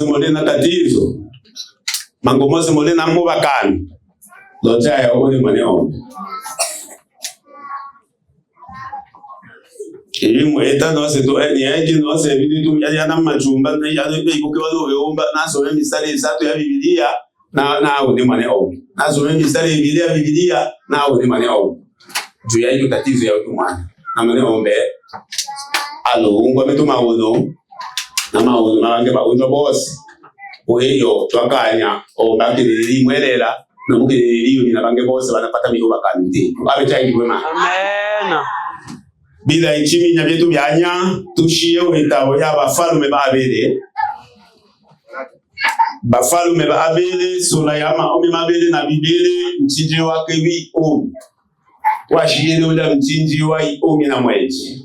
Molena tatizo. Mangomozi molena mubakani. Locha ya uli maneo. Mweta no se to eni aje no se bidu ya na machumba na ya be ikuke waliomba naso mistari 3 ya Biblia na uli maneo. Naso mistari Biblia na uli maneo. Juu ya hiyo tatizo ya utumwa. Na maneo mbe. Alo ngwa metuma uno. Na maono nange baunjo boss. Oyo twakanya ombakiriri mwerera no mukiriri ni nabange bose banapata miho bakanti. Abe cyangwa kwema. Amen. Bila ichimi nya byetu byanya tushiye ubitabo y'abafalume babere. Bafalume babere sura ya 12 na Biblia mchinji wake wi 10. Washiye ule mchinji wa 10 na mwezi.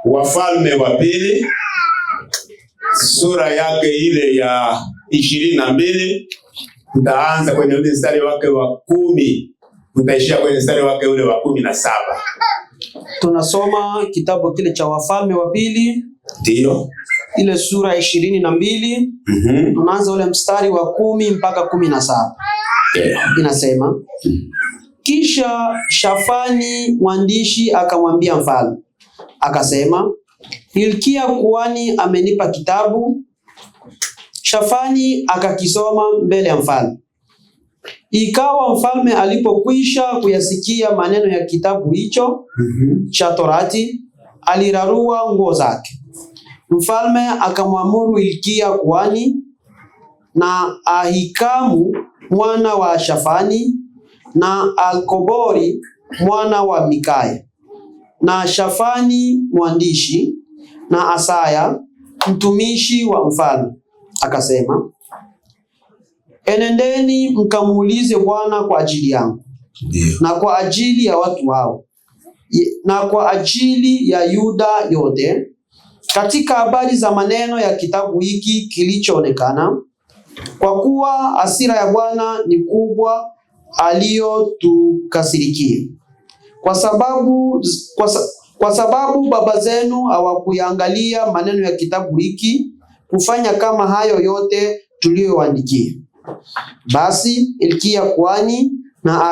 Wafalme wa pili sura yake ile ya 22 tutaanza kwenye ule mstari wake wa 10 tutaishia kwenye mstari wake ule wa 17. Tunasoma kitabu kile cha Wafalme wa pili. Ndio. Ile sura ya 22. Tunaanza ule mstari wa 10 mpaka 17. Inasema, kisha Shafani mwandishi akamwambia mfalme, akasema, Hilkia kuhani amenipa kitabu. Shafani akakisoma mbele ya mfalme. Ikawa mfalme alipokwisha kuyasikia maneno ya kitabu hicho cha Torati, alirarua nguo zake. Mfalme akamwamuru Hilkia kuhani na Ahikamu mwana wa Shafani na Alkobori mwana wa Mikaya na Shafani mwandishi na Asaya mtumishi wa mfalme, akasema, enendeni mkamuulize Bwana kwa ajili yangu na kwa ajili ya watu hao na kwa ajili ya Yuda yote katika habari za maneno ya kitabu hiki kilichoonekana, kwa kuwa hasira ya Bwana ni kubwa aliyotukasirikia. Kwa sababu baba zenu hawakuangalia maneno ya kitabu hiki kufanya kama hayo yote tuliyowaandikia. Basi Hilkia kuhani na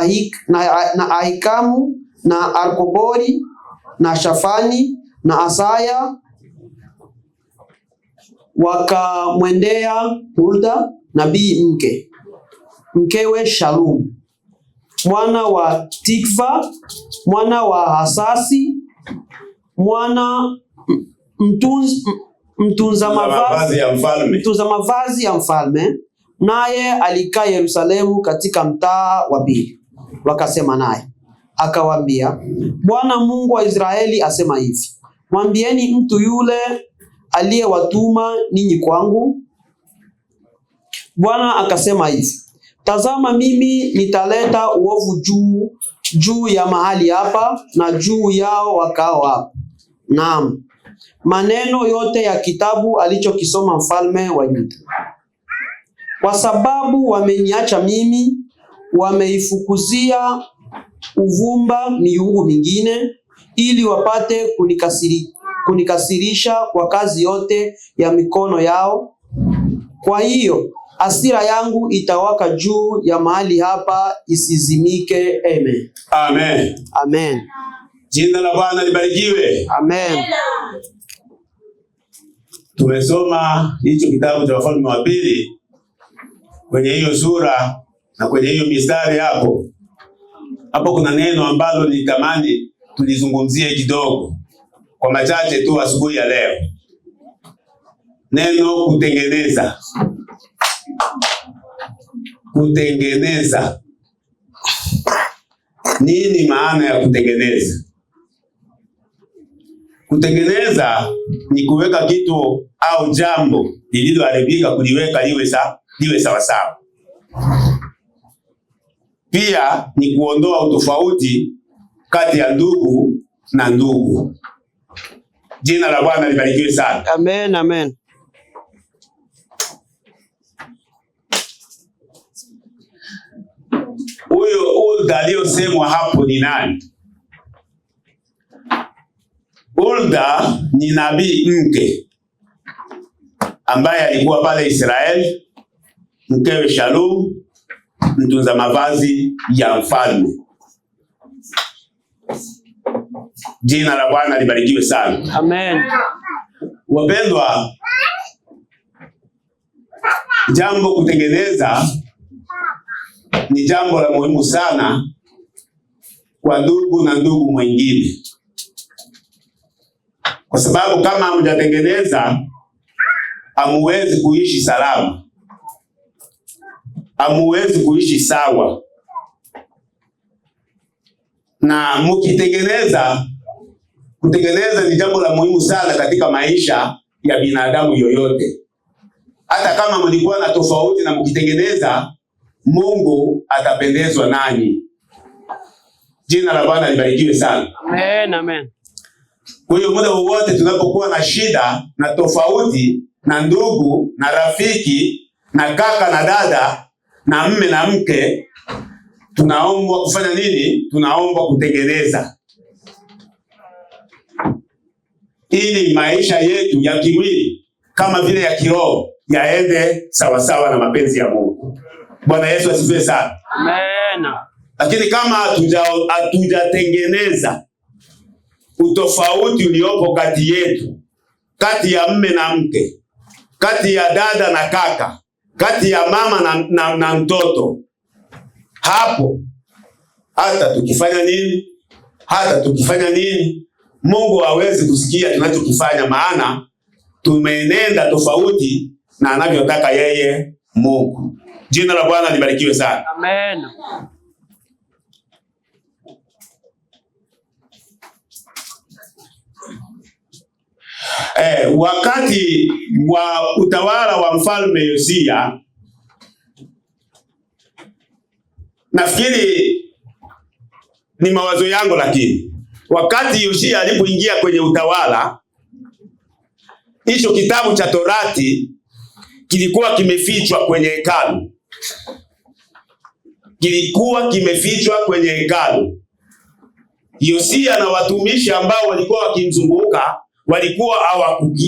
Ahikamu na Alkobori na Shafani na Asaya wakamwendea Hulda nabii mkewe Shalum mwana wa Tikva mwana wa Hasasi mwana mtunza mavazi ya mfalme, naye alikaa Yerusalemu katika mtaa wa pili. Wakasema naye, akawaambia, Bwana Mungu wa Israeli asema hivi, mwambieni mtu yule aliyewatuma ninyi kwangu. Bwana akasema hivi, tazama mimi nitaleta uovu juu ya mahali hapa na juu yao wakao hapa. Naam, maneno yote ya kitabu alichokisoma mfalme wa Yuda. Kwa sababu wameniacha mimi, wameifukuzia uvumba miungu mingine, ili wapate kunikasirisha kwa kazi yote ya mikono yao. Kwa hiyo hasira yangu itawaka juu ya mahali hapa isizimike. Amen. Amen. Amen. Jina la Bwana libarikiwe. Amen. Tumesoma hicho kitabu cha Wafalme wa pili kwenye hiyo sura na kwenye hiyo mistari hapo. Hapo kuna neno ambalo nitamani tulizungumzie kidogo kwa machache tu asubuhi ya leo. Neno kutengeneza. Kutengeneza. Nini maana ya kutengeneza? Kutengeneza ni kuweka kitu au jambo lililoharibika kuliweka liwe sawa sawa. Pia ni kuondoa utofauti kati ya ndugu na ndugu. Jina la Bwana libarikiwe sana. Amen, amen. Huyo Hulda aliyosemwa hapo ni nani? Hulda ni nabii mke. ambaye alikuwa pale Israeli, mkewe Shalum, mtunza mavazi ya mfalme. Jina la Bwana libarikiwe sana. Amen. Wapendwa, jambo kutengeneza ni jambo la muhimu sana kwa ndugu na ndugu mwingine, kwa sababu kama hamjatengeneza hamuwezi kuishi salama, hamuwezi kuishi sawa. Na mkitengeneza, kutengeneza ni jambo la muhimu sana katika maisha ya binadamu yoyote. Hata kama mlikuwa na tofauti na mkitengeneza, Mungu atapendezwa nanyi. Jina la Bwana libarikiwe sana. Amen, amen. Kwa hiyo muda wowote tunapokuwa na shida na tofauti na ndugu na rafiki na kaka na dada na mme na mke, tunaombwa kufanya nini? Tunaombwa kutengeneza, ili maisha yetu ya kimwili kama vile ya kiroho yaende sawasawa na mapenzi ya Mungu. Bwana Yesu asifiwe sana. Amen. Lakini kama hatujatengeneza utofauti uliopo kati yetu, kati ya mme na mke, kati ya dada na kaka, kati ya mama na mtoto, hapo hata tukifanya nini, Mungu hawezi kusikia tunachokifanya, maana tumenenda tofauti na anavyotaka yeye Mungu. Jina la Bwana libarikiwe sana. Amen. Wakati wa utawala wa mfalme Yosia, nafikiri ni mawazo yangu, lakini wakati Yosia alipoingia kwenye utawala, hicho kitabu cha Torati kilikuwa kimefichwa kwenye hekalu. Yosia na watumishi ambao walikuwa wakimzunguka walikuwa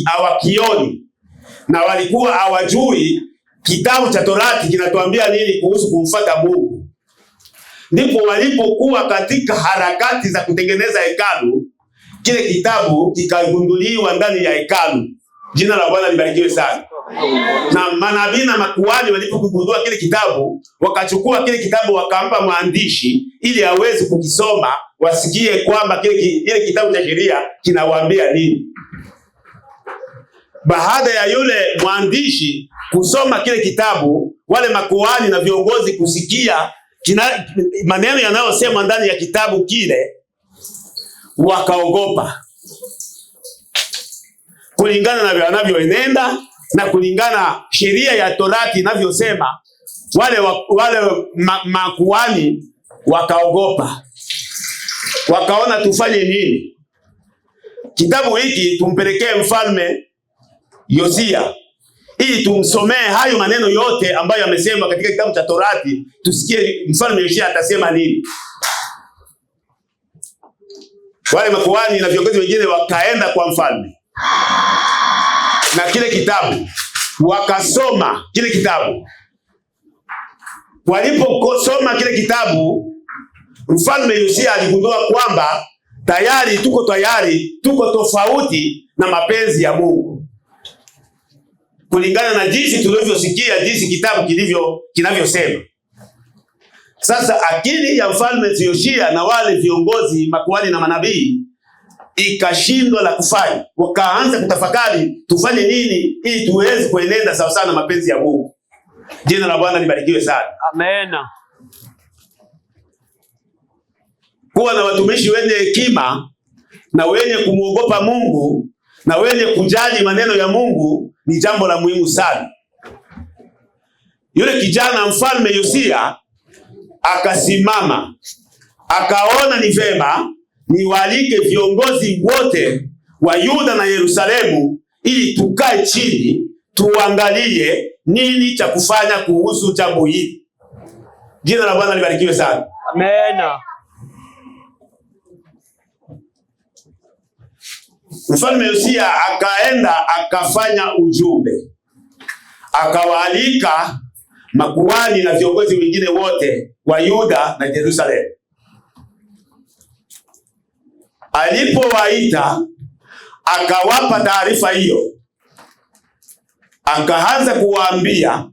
hawakioni na walikuwa hawajui kitabu cha Torati kinatuambia nini kuhusu kumfuata Mungu. Ndipo walipokuwa katika harakati za kutengeneza hekalu, kile kitabu kikagunduliwa ndani ya hekalu. Jina la Bwana libarikiwe sana. Na manabii na makuhani walipokugundua kile kitabu, wakachukua kile kitabu wakampa mwandishi ili aweze kukisoma, wasikie kwamba kile kitabu cha sheria kinawaambia nini. Baada ya yule mwandishi kusoma kile kitabu, wale makuhani na viongozi kusikia maneno yanayosema ndani ya kitabu kile, wakaogopa. Kulingana na wanavyoenenda na kulingana sheria ya Torati inavyosema, wale makuhani wakaogopa. Wakaona tufanye nini? Kitabu hiki tumpelekee mfalme Yosia ili tumsomee hayo maneno yote ambayo yamesema katika kitabu cha Torati, tusikie mfalme Yosia atasema nini. Wale makuhani na viongozi wengine wakaenda kwa mfalme na kile kitabu, wakasoma kile kitabu. Waliposoma kile kitabu, mfalme Yosia aligundua kwamba tuko tofauti na mapenzi ya Mungu, kulingana na jinsi tulivyosikia jinsi kitabu kinavyosema. Sasa akili ya mfalme Yosia na wale viongozi makuhani na manabii ikashindwa la kufanya. Wakaanza kutafakari tufanye nini ili tuweze kuenenda sawa sana na mapenzi ya Mungu. Jina la Bwana libarikiwe sana. Amen. Kuwa na watumishi wenye hekima na wenye kumuogopa Mungu na wenye kujali maneno ya Mungu ni jambo la muhimu sana. Yule kijana mfalme Yosia akasimama, akaona ni vema niwaalike viongozi wote wa Yuda na Yerusalemu ili tukae chini tuangalie nini cha kufanya kuhusu jambo hili. Jina la Bwana libarikiwe sana. Amen. Mfalme Yosia akaenda akafanya ujumbe akawaalika makuhani na viongozi wengine wote wa Yuda na Yerusalemu. Alipowaita akawapa taarifa hiyo, akaanza kuwaambia,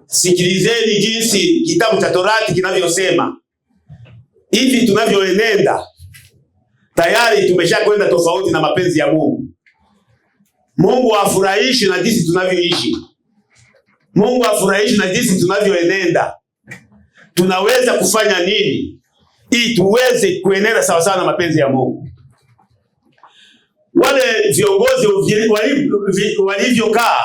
sikilizeni jinsi kitabu cha Torati kinavyosema. Hivi tunavyoenenda tayari tumeshakwenda tofauti na mapenzi ya Mungu. Mungu hafurahishi na jinsi tunavyoishi. Mungu hafurahishi na jinsi tunavyoenenda. Tunaweza kufanya nini ili tuweze kuenenda sawa sawa na mapenzi ya Mungu? Wale viongozi walivyokaa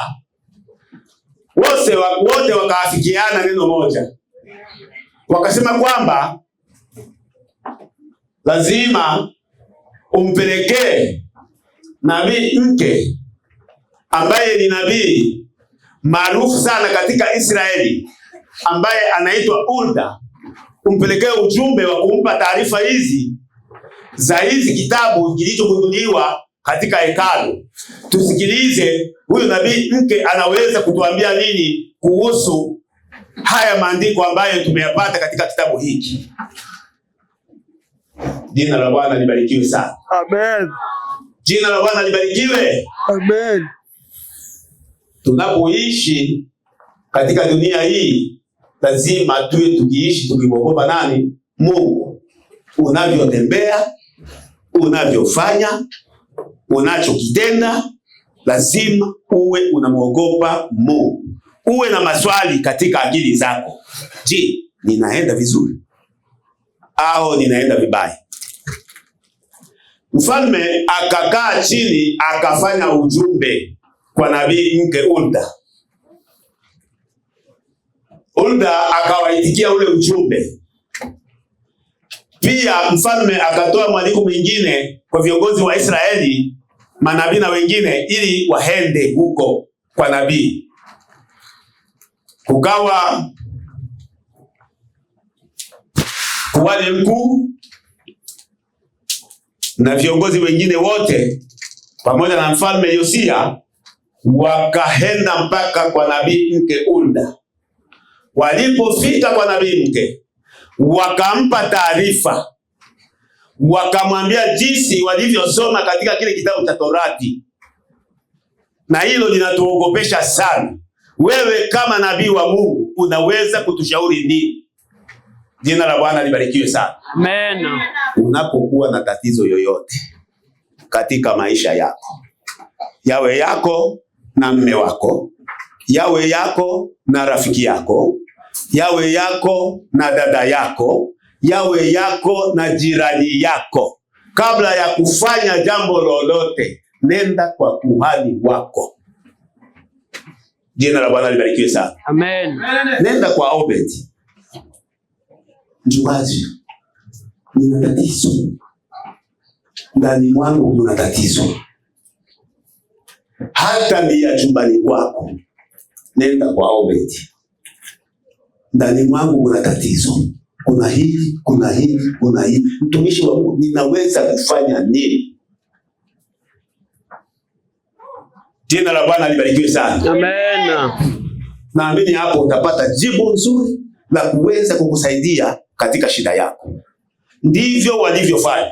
wote wakaafikiana neno moja, wakasema kwamba lazima umpelekee nabii mke ambaye ni nabii maarufu sana katika Israeli, ambaye anaitwa Hulda. Umpelekee ujumbe wa kumpa taarifa hizi za hizi kitabu kilichogunduliwa katika hekalu. Tusikilize huyu nabii mke anaweza kutuambia nini kuhusu haya maandiko ambayo tumeyapata katika kitabu hiki. Jina la Bwana libarikiwe sana. Amen. Jina la Bwana libarikiwe. Amen. Tunapoishi katika dunia hii lazima tuwe tukiishi tukimwogopa nani? Mungu. Unavyotembea, unavyofanya, unachokitenda, lazima uwe unamwogopa Mungu. Uwe na maswali katika akili zako. Je, ninaenda vizuri au ninaenda vibaya? Mfalme akakaa chini akafanya ujumbe kwa nabii mke Hulda. Hulda akawaitikia ule ujumbe. Pia mfalme akatoa mwaliko mwingine kwa viongozi wa Israeli, manabii na wengine, ili waende huko kwa nabii. Kukawa kuhani mkuu na viongozi wengine wote pamoja na mfalme Yosia wakaenda mpaka kwa nabii mke Hulda. Walipofika kwa nabii mke, wakampa taarifa, wakamwambia jinsi walivyosoma katika kile kitabu cha Torati. Na hilo linatuogopesha sana. Wewe kama nabii wa Mungu unaweza kutushauri nini? Jina la Bwana libarikiwe sana. Amen. Unapokuwa na tatizo yoyote katika maisha yako, yawe yako na mme wako, yawe yako na rafiki yako, yawe yako na dada yako, yawe yako na jirani yako, kabla ya kufanya jambo lolote, nenda kwa kuhani wako. Jina la Bwana libarikiwe sana. Amen. Nenda kwa Obedi. Mchungaji, nina tatizo. Ndani mwangu kuna tatizo. Hata ni ya chumbani kwako. Nenda kwa Obedi. Ndani mwangu kuna tatizo. Kuna hili, kuna hili, kuna hili. Mtumishi wa Mungu, ninaweza kufanya nini? Jina la Bwana libarikiwe sana. Amen. Naamini hapo utapata jibu nzuri la kuweza kukusaidia katika shida yako. Ndivyo walivyofanya.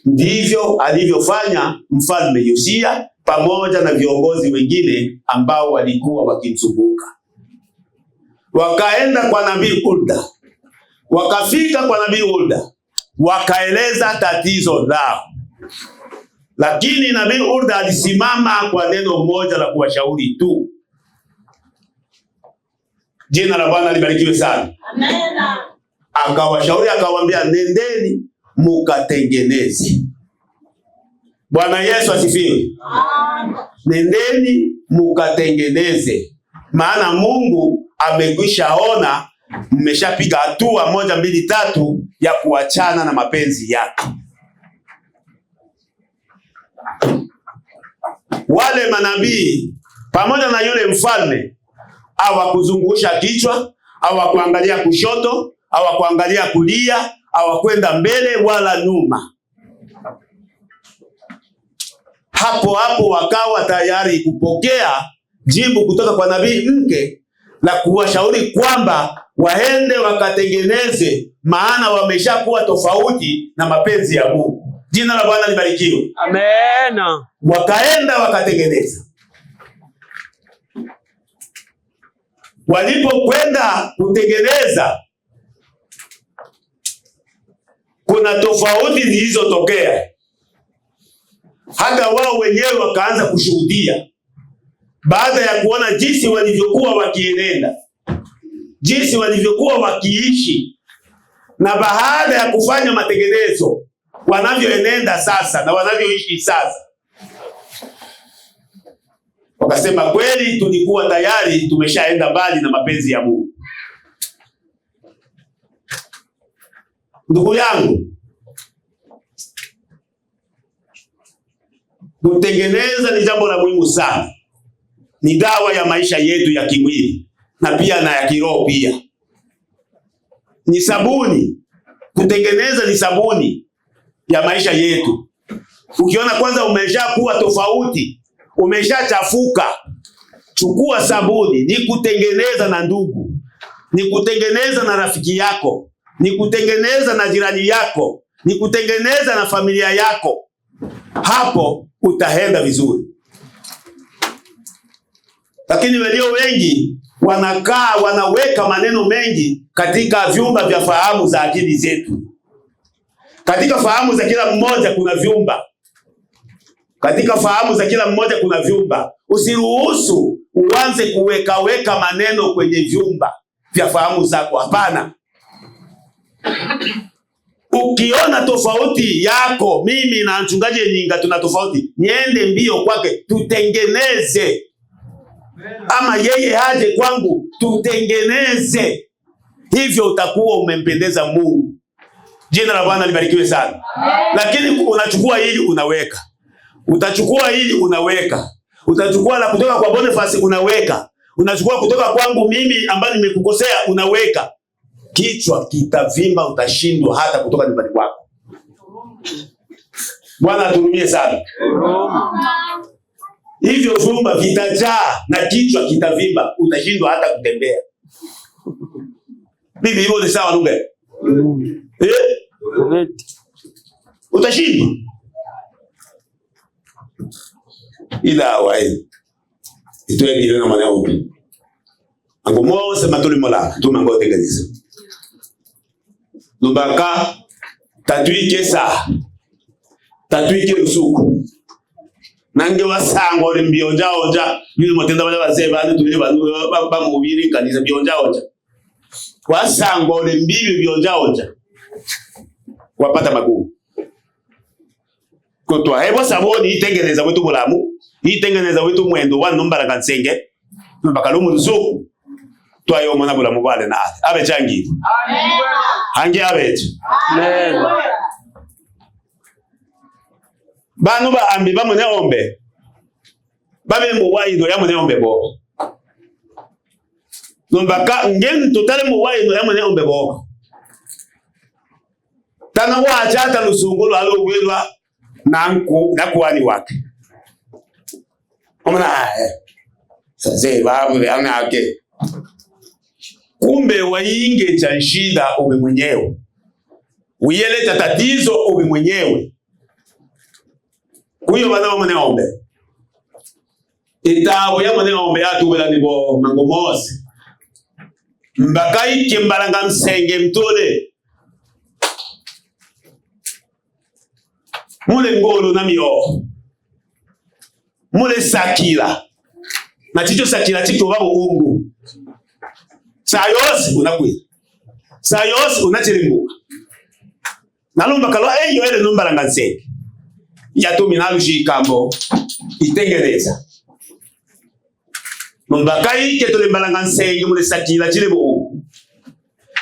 Ndivyo alivyofanya mfalme Yosia pamoja na viongozi wengine ambao walikuwa wakimzunguka. Wakaenda kwa nabii Hulda. Wakafika kwa nabii Hulda, wakaeleza tatizo lao. Lakini nabii Hulda alisimama kwa neno moja la kuwashauri tu. Jina la Bwana libarikiwe sana. Amen. Akawashauri akawaambia, nendeni mukatengeneze. Bwana Yesu asifiwe. Nendeni mukatengeneze. Maana Mungu amekwishaona mmeshapiga hatua 1, 2, 3 ya kuachana na mapenzi yake. Wale manabii pamoja na yule mfalme hawakuzungusha kichwa, hawakuangalia kushoto, hawakuangalia kulia, hawakwenda mbele wala nyuma. hapo hapo wakawa tayari kupokea jibu kutoka kwa nabii mke la kuwashauri kwamba waende wakatengeneze, maana wameshakuwa tofauti na mapenzi ya Mungu. Jina la Bwana libarikiwe. Amen. Wakaenda wakatengeneza. Walipokwenda kutengeneza, kuna tofauti zilizotokea. Hata wao wenyewe wakaanza kushuhudia baada ya kuona jinsi walivyokuwa wakienenda, jinsi walivyokuwa wakiishi, na baada ya kufanya matengenezo wanavyoenenda sasa na wanavyoishi sasa. Wakasema kweli tulikuwa tayari tumeshaenda mbali na mapenzi ya Mungu. Ndugu yangu, kutengeneza ni jambo la muhimu sana. Ni dawa ya maisha yetu ya kimwili na pia na ya kiroho pia. Ni sabuni. Kutengeneza ni sabuni ya maisha yetu. Ukiona kwanza umeshakuwa tofauti, umeshachafuka, chukua sabuni. Ni kutengeneza na ndugu, ni kutengeneza na rafiki yako, ni kutengeneza na jirani yako, ni kutengeneza na familia yako. Hapo utaenda vizuri. Lakini walio wengi wanakaa wanaweka maneno mengi katika vyumba vya fahamu za akili zetu. Katika fahamu za kila mmoja kuna vyumba. Katika fahamu za kila mmoja kuna vyumba. Usiruhusu uanze kuweka maneno kwenye vyumba vya fahamu zako. Hapana. Ukiona tofauti yako, mimi na mchungaji Eninga tuna tofauti, niende mbio kwake tutengeneze. Ama yeye aje kwangu tutengeneze. Hivyo utakuwa umempendeza Mungu. Jina la Bwana libarikiwe sana. Lakini unachukua hili unaweka. Utachukua hili unaweka. Utachukua la kutoka kwa Boniface unaweka. Unachukua kutoka kwangu mimi ambaye nimekukosea unaweka. Kichwa kitavimba, utashindwa hata kutoka nyumbani kwako. Bwana aturumie sana. Hivyo vyumba vitajaa na kichwa kitavimba, utashindwa hata kutembea. Bibi hivyo ni sawa ndugu? Utashindwa. Ila wae. Itoe ile na maneno upi. Ango mose matuli mola, tumango tengeneza. Lumbaka tatuike saa. Tatuike usuku. Nange wasango le mbionja onja bili motenda bale bazee bandi tuli ba mubiri kanisa mbionja onja. Wasango le mbili mbionja onja. Wapata magumu. Kutwa hebo saboni itengeneza wetu bulamu, itengeneza wetu mwendo wa nombara kansenge. Mbakalumu rusuku. Twayo mwana bulamu bale na abe changi. Amen. Hangi abetu. Amen. Banu ba ambi ba mune ombe. Babe mu waido ya mune ombe bo. Nombaka ngen totale mu waido ya mune ombe bo. Tana wa achata lusungulu alo gwelwa na kuwani wake. Omana sasa babu yana yake. Kumbe wainge cha shida uwe mwenyewe. Uyeleta tatizo uwe mwenyewe. Kuyo bana wa mweneombe. Itabo ya mweneombe atu wela nibo mangomose. Mbakai kimbalanga msenge mtole. Mule ngolo na miyo. Mule sakila. Na chicho sakila chiko wabo ungu. Sayosi unakwila. Sayosi unachirimbuka. Nalumba kalwa eyo ele numbalanga msenge. Yatumi nalushi kambo itengeneza. Mbakai ke tulembalanga nsenge mule sakila chilebo.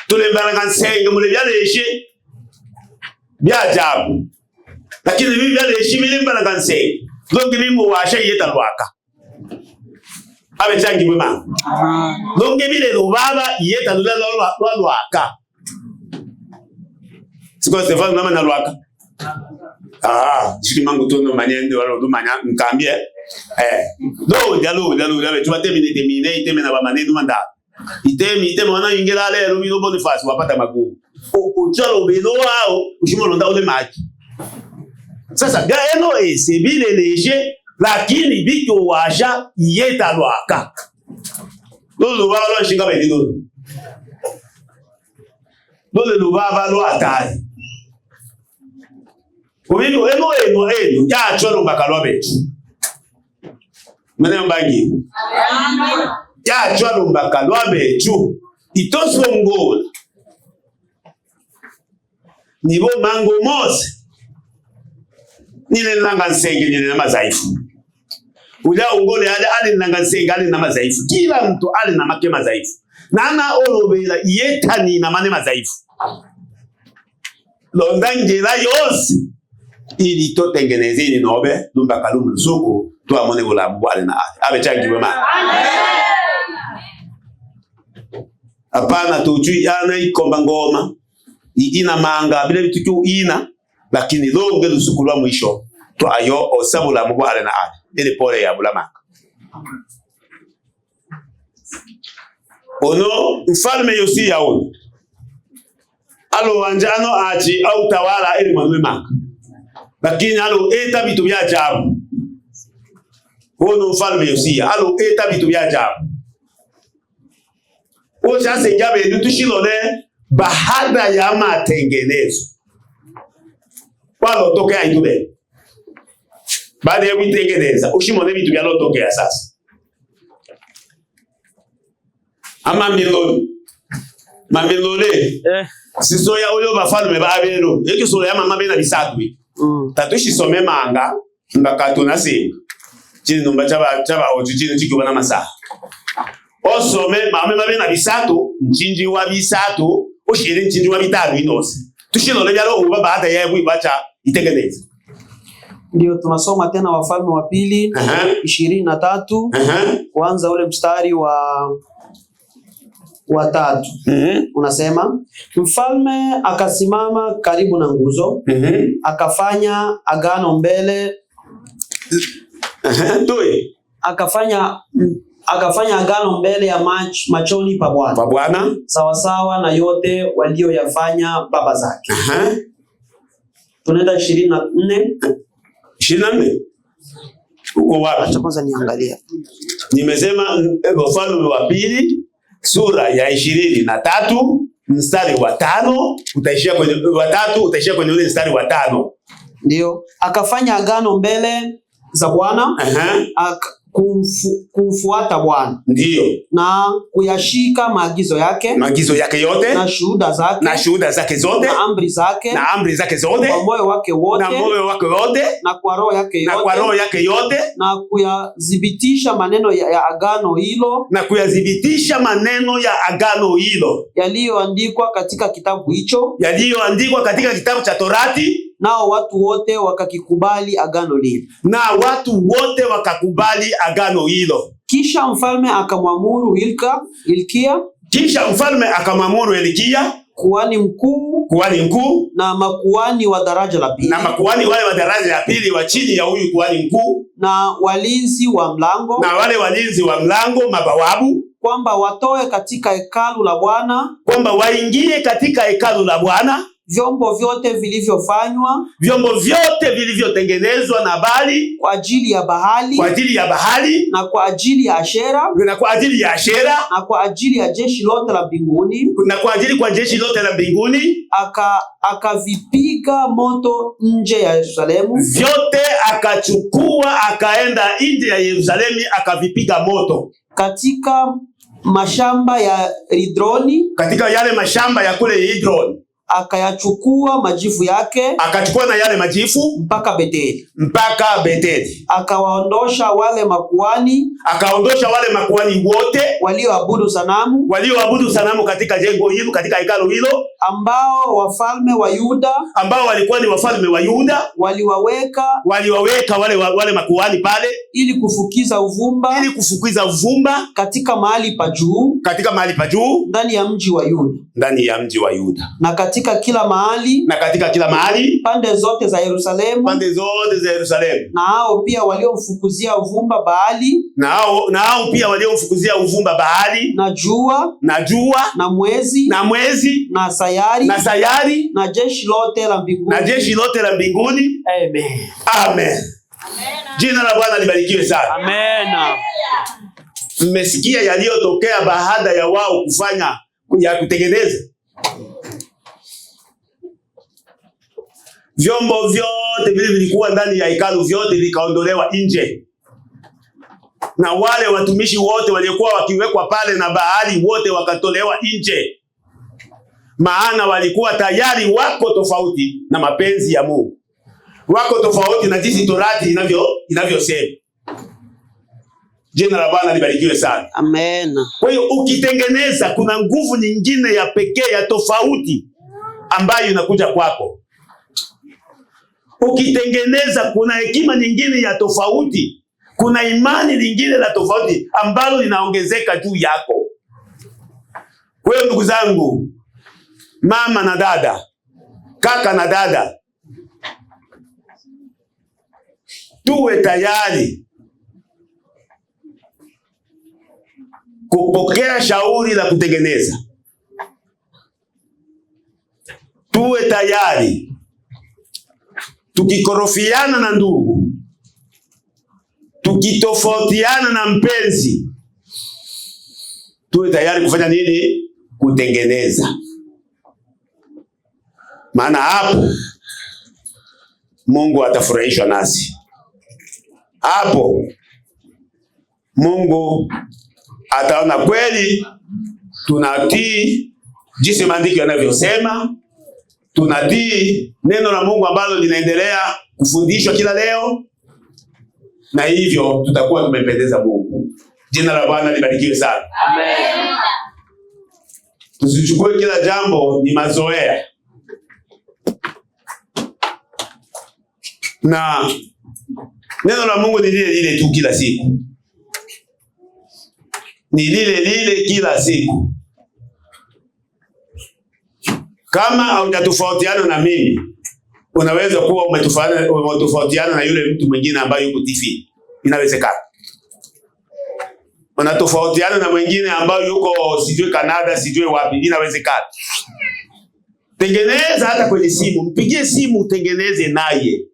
Tulembalanga nsenge mule byaleshe byajabu. Lakini bibi byaleshe bilembalanga nsenge. Longi bimu washa yeta lwaka. Abe changi mwema. Longi bile lubaba yeta lwaka. Siko Stefano nama na lwaka. Shiki mangu tono manyende wala udumanya mkambie. Do jalo tuwatemi iteme na bamanenu manda. Iteme wana ingela lero mino Boniface wapata magumu. Uchalo bino wao ushimolonda ule maji. Sasa gaeno sebile leje lakini biko washa yeta lwaka. Lolo baba shinga bedi lolo. Lolo baba lo atai. Ubino eno ya cholo mbakalo betu. Mene mbangi. Amen. Ya cholo mbakalo betu. Itoso ngola. Nibo mango mose. Nile nanga nsenge nile na mazaifu. Uja ungole ali nanga nsenge ali na mazaifu. Kila mtu ali na make mazaifu. Nana olobela yetani na mane mazaifu. Londangela yose. Ili to tengeneze ni nobe lumba kalumu lusuku tu amone bulamu ali na ali. Abe changi wema. Apana tuju yana ikomba ngoma. Ina manga bila vitu ina. Lakini longe lusukulwa mwisho to ayo osabula mubwale na ali ile pole ya bulama. Ono mfalme Yosia ono alo wanjano achi au tawala ili mwanwe maka, lakini alo eta bitu bya ajabu. Ono mfalme Yosia alo eta bitu bya ajabu. Ocha sengabe nitushilone bahada ya matengenezo walo tokea itube. Baada ya kuitengeneza ushimone vitu vya lotokea sasa. Ama mamilole sisoya uyo bafalme babero yeki solo ya mama bena bisatwi tatushi some manga mbakatu nasinga chini numba chaba ojuchini chikubana masaha osome mama bena bisatu nchinji wa bisatu ushire nchinji wa bitatu inose tushilole byalo uba baada ya kuibacha itengeneze. Ndio tunasoma tena Wafalme wa Pili 23 kuanza ule mstari wa 3. Unasema mfalme akasimama karibu na nguzo akafanya agano mbele akafanya agano mbele ya machoni pa Bwana sawa na yote walioyafanya baba zake. Tunaenda 24. Uko wapi? Acha kwanza niangalia. Nimesema Wafalme wa Pili sura ya 23 mstari wa 5 utaishia kwenye wa 3 utaishia kwenye ule mstari wa 5. Ndio, akafanya agano mbele za Bwana kumfuata Bwana. Ndio. Na kuyashika maagizo yake yote na shuhuda zake zote na amri zake zote kwa moyo wake wote na kwa roho yake yote na kuyadhibitisha maneno ya agano hilo yaliyoandikwa katika kitabu cha Torati. Nao watu wote wakakikubali agano hilo. Kisha mfalme akamwamuru Hilkia kuhani mkuu na makuhani wa daraja la pili wa chini ya huyu kuhani mkuu na walinzi wa mlango mabawabu kwamba watoe katika hekalu la Bwana, kwamba waingie katika hekalu la Bwana vyombo vyote vilivyotengenezwa na Bali kwa ajili ya Bahali na kwa ajili ya Ashera na kwa ajili ya jeshi lote la mbinguni akavipiga moto nje ya Yerusalemu. Vyote akachukua akaenda nje ya Yerusalemu akavipiga moto katika mashamba ya Ridroni, katika yale mashamba ya kule Ridroni. Akayachukua majifu yake, akachukua na yale majifu mpaka Beteli. Akaondosha wale makuhani wote walioabudu sanamu katika jengo hilo, katika hekalu hilo, ambao walikuwa ni wafalme wa Yuda waliwaweka wale makuhani pale ili kufukiza uvumba katika mahali pa juu ndani ya mji wa Yuda. Na katika kila mahali, pande zote za Yerusalemu, na hao pia waliomfukuzia uvumba Baali, na jua, na mwezi, na sayari, na jeshi lote la mbinguni. Amen. Jina la Bwana libarikiwe sana. Amen. Mmesikia yaliyotokea baada ya wao kufanya ya kutengeneza vyombo vyote vile vilikuwa ndani ya hekalu, vyote vikaondolewa nje, na wale watumishi wote waliokuwa wakiwekwa pale na Baali wote wakatolewa nje, maana walikuwa tayari wako tofauti na mapenzi ya Mungu, wako tofauti na jinsi Torati inavyosema. Jina la Bwana libarikiwe sana. Amen. Kwa hiyo ukitengeneza, kuna nguvu nyingine ya pekee ya tofauti ambayo inakuja kwako. Ukitengeneza, kuna hekima nyingine ya tofauti, kuna imani nyingine la tofauti ambalo linaongezeka juu yako. Kwa hiyo ndugu zangu, mama na dada, kaka na dada, tuwe tayari kupokea shauri la kutengeneza. Tuwe tayari, tukikorofiana na ndugu, tukitofautiana na mpenzi, tuwe tayari kufanya nini? Kutengeneza. Maana hapo Mungu atafurahishwa nasi. Hapo Mungu ataona kweli tunatii jinsi maandiko yanavyosema, tunatii neno la Mungu ambalo linaendelea kufundishwa kila leo, na hivyo tutakuwa tumempendeza Mungu. Jina la Bwana libarikiwe sana. Amen. Tusichukue kila jambo ni mazoea, na neno la Mungu ni lile lile tu kila siku, ni lile lile kila siku. Kama haujatofautiana na mimi, unaweza kuwa umetofautiana na yule mtu mwingine ambaye yuko TV. Inawezekana. Unatofautiana na mwingine ambaye yuko sijui Canada, sijui wapi. Inawezekana. Tengeneza hata kwenye simu, mpigie simu utengeneze naye.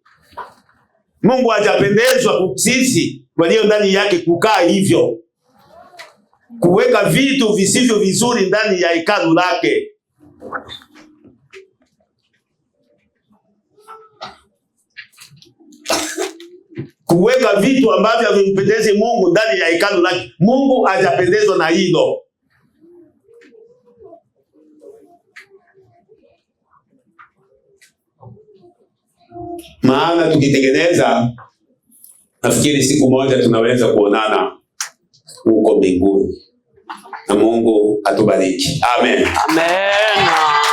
Mungu hajapendezwa sisi walio ndani yake kukaa hivyo, kuweka vitu visivyo vizuri ndani ya hekalu lake. Kuweka vitu ambavyo havimpendezi Mungu ndani ya hekalu lake. Mungu hajapendezwa na hilo. Maana tukitengeneza, nafikiri siku moja tunaweza kuonana huko mbinguni. Na Mungu atubariki. Amen. Amen.